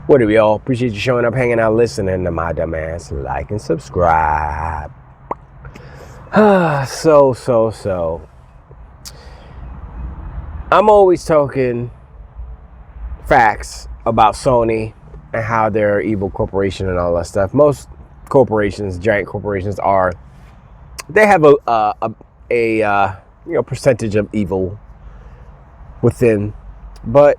What up, y'all? Appreciate you showing up, hanging out, listening to my dumb ass. Like and subscribe. So. I'm always talking facts about Sony and how they're an evil corporation and all that stuff. Most corporations, giant corporations, they have a percentage of evil within, but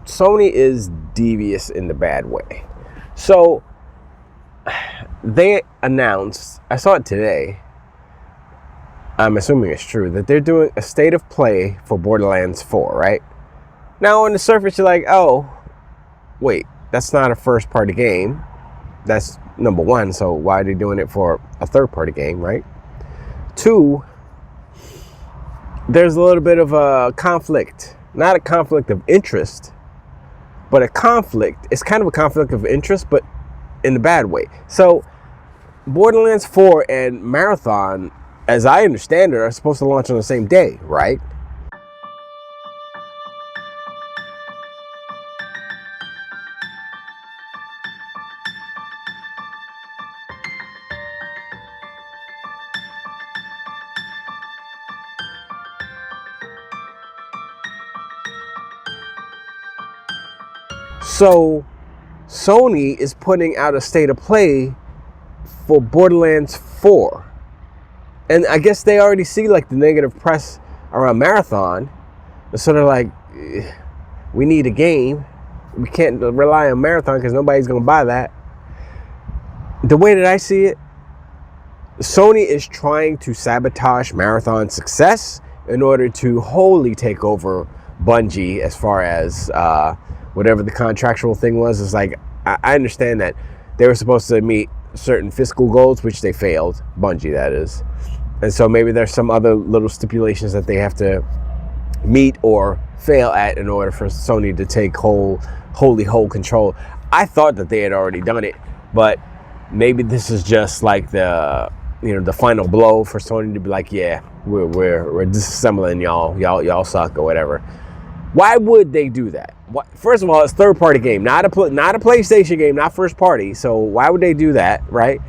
Sony is devious in the bad way. So they announced, I saw it today, I'm assuming it's true, that they're doing a state of play for Borderlands 4, right? Now on the surface you're like, oh, wait, that's not a first party game. That's number one, so why are they doing it for a third party game, right? Two, there's a little bit of a conflict. Not a conflict of interest, but a conflict. It's kind of a conflict of interest, but in the bad way. So Borderlands 4 and Marathon, as I understand it, are supposed to launch on the same day, right? So Sony is putting out a state of play for Borderlands 4. And I guess they already see like the negative press around Marathon. So they're like, we need a game. We can't rely on Marathon because nobody's going to buy that. The way that I see it, Sony is trying to sabotage Marathon's success in order to wholly take over Bungie as far as whatever the contractual thing was. It's like, I understand that they were supposed to meet certain fiscal goals, which they failed. Bungie, that is. And so maybe there's some other little stipulations that they have to meet or fail at in order for Sony to take whole control. I thought that they had already done it, but maybe this is just like the final blow for Sony to be like, yeah, we're disassembling y'all suck or whatever. Why would they do that? First of all, it's third party game, not a PlayStation game, not first party. So why would they do that, right?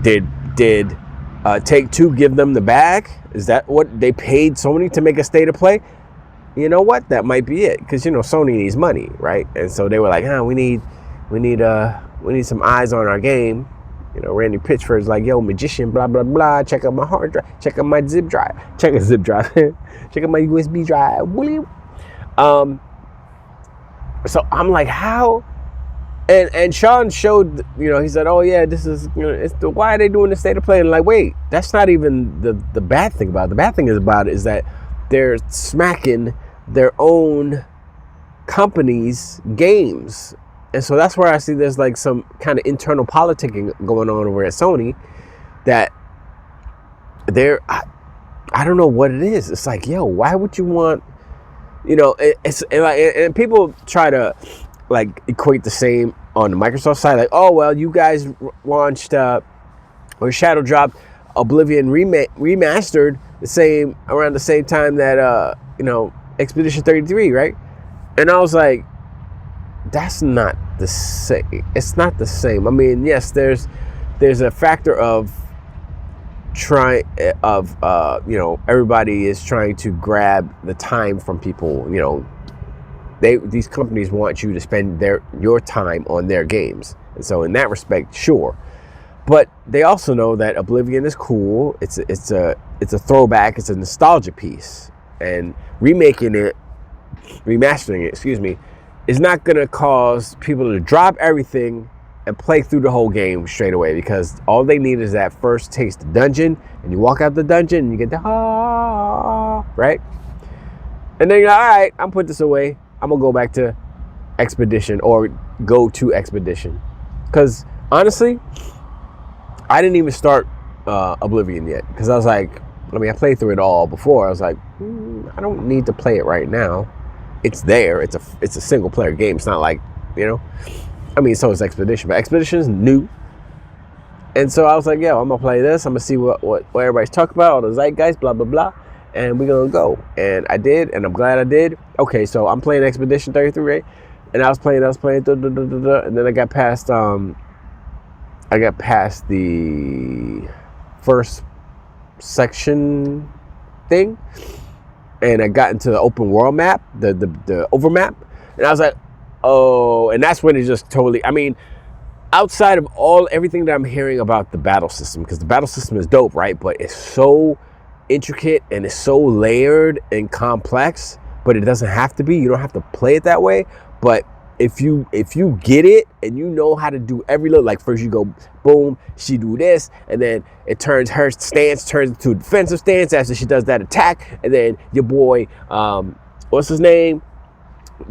Did Take-Two give them the bag? Is that what they paid Sony to make a state of play? You know what? That might be it, because Sony needs money, right? And so they were like, we need some eyes on our game. Randy Pitchford's like, yo, magician, blah blah blah. Check out my hard drive. Check out my zip drive. Check out my USB drive. So I'm like, how? And Sean showed, he said, oh yeah, this is, why are they doing the state of play? And like, wait, that's not even the bad thing about it. The bad thing is that they're smacking their own company's games. And so that's where I see there's like some kind of internal politicking going on over at Sony that I don't know what it is. It's like, yo, why would you want, and people try to like equate the same on the Microsoft side, like, oh well, you guys launched or shadow dropped Oblivion remastered around the same time that Expedition 33, right? And I was like, that's not the same. It's not the same. I mean, yes, there's a factor of everybody is trying to grab the time from people. These companies want you to spend your time on their games, and so in that respect, sure. But they also know that Oblivion is cool. It's a throwback. It's a nostalgia piece, and remastering it, is not going to cause people to drop everything and play through the whole game straight away, because all they need is that first taste of dungeon, and you walk out the dungeon and you get the right, and then you're like, all right, I'm put this away. I'm gonna go back to Expedition or go to Expedition, because honestly, I didn't even start Oblivion yet, because I was like, I played through it all before. I was like, I don't need to play it right now. It's there. It's a single player game. It's not like, so is Expedition, but Expedition is new. And so I was like, yo, I'm gonna play this. I'm gonna see what everybody's talking about, all the zeitgeist, blah blah blah, and we're gonna go. And I did, and I'm glad I did. Okay, so I'm playing Expedition 33, right? And I was playing, and then I got past the first section thing, and I got into the open world map, the overmap, and I was like, oh, and that's when it just totally, I mean, outside of everything that I'm hearing about the battle system, because the battle system is dope, right? But it's so intricate and it's so layered and complex, but it doesn't have to be. You don't have to play it that way. But if you get it and you know how to do every little, like first you go boom, she do this, and then it turns, her stance turns into a defensive stance after she does that attack, and then your boy, what's his name,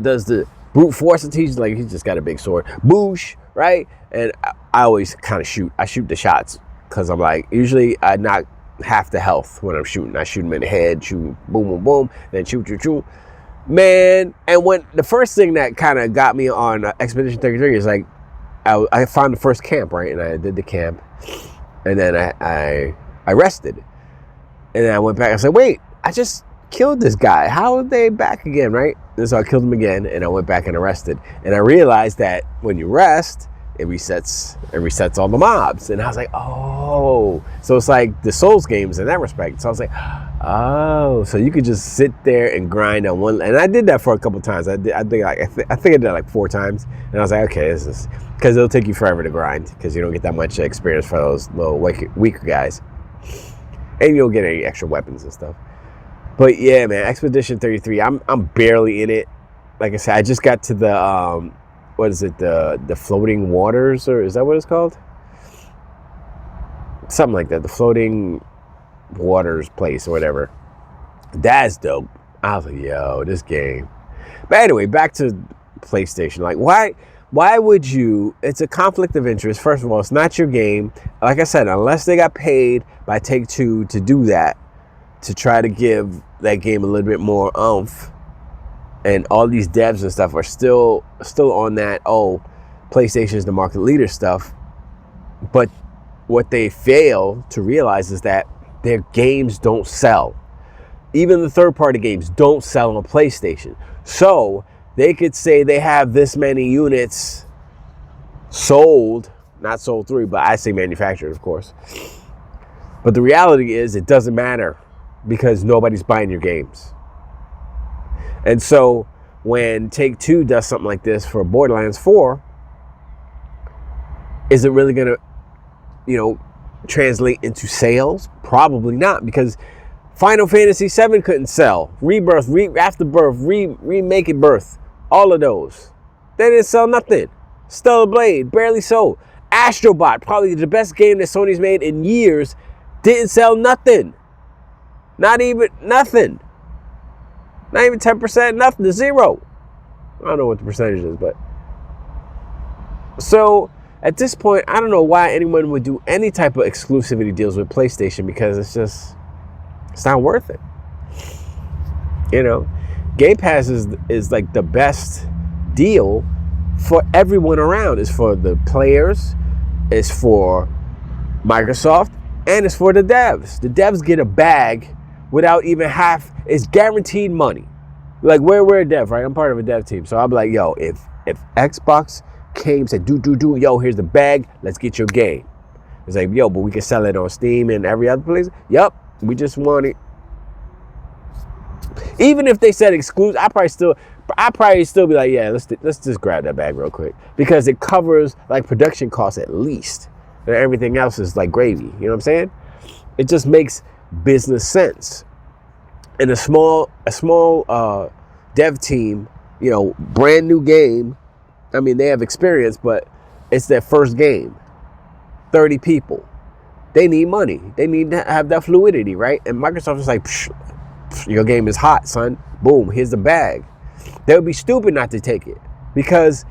does the brute force, and he's like, he's just got a big sword, boosh, right? And I always kind of shoot the shots, because I'm like, usually I knock half the health when I'm shooting. I shoot him in the head, shoot boom, boom, boom, then shoot, man. And when the first thing that kind of got me on Expedition 33 is like, I found the first camp, right? And I did the camp, and then I rested, and then I went back. I said, wait, I just killed this guy. How are they back again, right? And so I killed him again, and I went back and arrested. And I realized that when you rest, it resets all the mobs. And I was like, oh, so it's like the Souls games in that respect. So I was like, oh, so you could just sit there and grind on one. And I did that for a couple times. I think I did it like 4 times. And I was like, okay, this is, because it'll take you forever to grind, because you don't get that much experience for those little weaker guys, and you don't get any extra weapons and stuff. But yeah, man, Expedition 33, I'm barely in it. Like I said, I just got to the what is it, the floating waters, or is that what it's called? Something like that, the floating waters place or whatever. That's dope. I was like, yo, this game. But anyway, back to PlayStation. Like, why would you? It's a conflict of interest. First of all, it's not your game. Like I said, unless they got paid by Take-Two to do that, to try to give that game a little bit more oomph. And all these devs and stuff are still on that, oh, PlayStation is the market leader stuff. But what they fail to realize is that their games don't sell. Even the third-party games don't sell on PlayStation. So they could say they have this many units sold, not sold through, but I say manufactured, of course. But the reality is it doesn't matter, because nobody's buying your games. And so when Take-Two does something like this for Borderlands 4, is it really going to, translate into sales? Probably not, because Final Fantasy VII couldn't sell. Rebirth, Afterbirth, Remake It Birth, all of those. They didn't sell nothing. Stellar Blade, barely sold. Astrobot, probably the best game that Sony's made in years, didn't sell nothing. Not even nothing. Not even 10%, nothing, 0. I don't know what the percentage is, but. So, at this point, I don't know why anyone would do any type of exclusivity deals with PlayStation, because it's not worth it. Game Pass is like the best deal for everyone around. It's for the players, it's for Microsoft, and it's for the devs. The devs get a bag without even it's guaranteed money. Like, we're a dev, right? I'm part of a dev team. So I'll be like, yo, if Xbox came and said, do, yo, here's the bag, let's get your game. It's like, yo, but we can sell it on Steam and every other place. Yep, we just want it. Even if they said exclusive, I probably still be like, yeah, let's just grab that bag real quick, because it covers like production costs at least, and everything else is like gravy. You know what I'm saying? It just makes business sense. And a small dev team, brand new game. I mean, they have experience, but it's their first game. 30 people. They need money. They need to have that fluidity, right? And Microsoft is like, psh, your game is hot, son. Boom, here's the bag. They would be stupid not to take it, because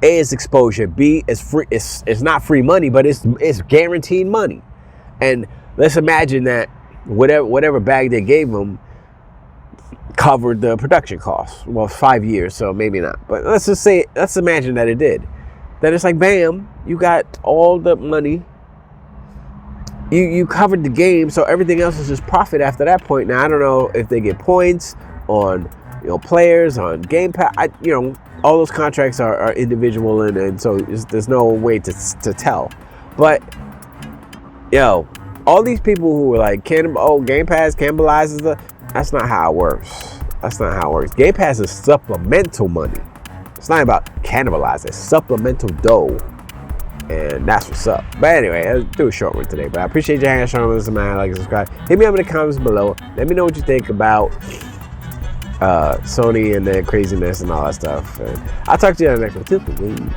A, it's exposure. B, it's free. It's not free money, but it's guaranteed money. And let's imagine that whatever bag they gave them covered the production costs. Well, 5 years, so maybe not. But let's imagine that it did. Then it's like, bam, you got all the money. You covered the game, so everything else is just profit after that point. Now, I don't know if they get points on players on Game Pass. All those contracts are individual, and so there's no way to tell. But all these people who were like, Game Pass cannibalizes that's not how it works. That's not how it works. Game Pass is supplemental money. It's not about cannibalizing. It's supplemental dough. And that's what's up. But anyway, I'll do a short one today. But I appreciate you hanging out with us, man. Like and subscribe. Hit me up in the comments below. Let me know what you think about Sony and their craziness and all that stuff. And I'll talk to you on the next one.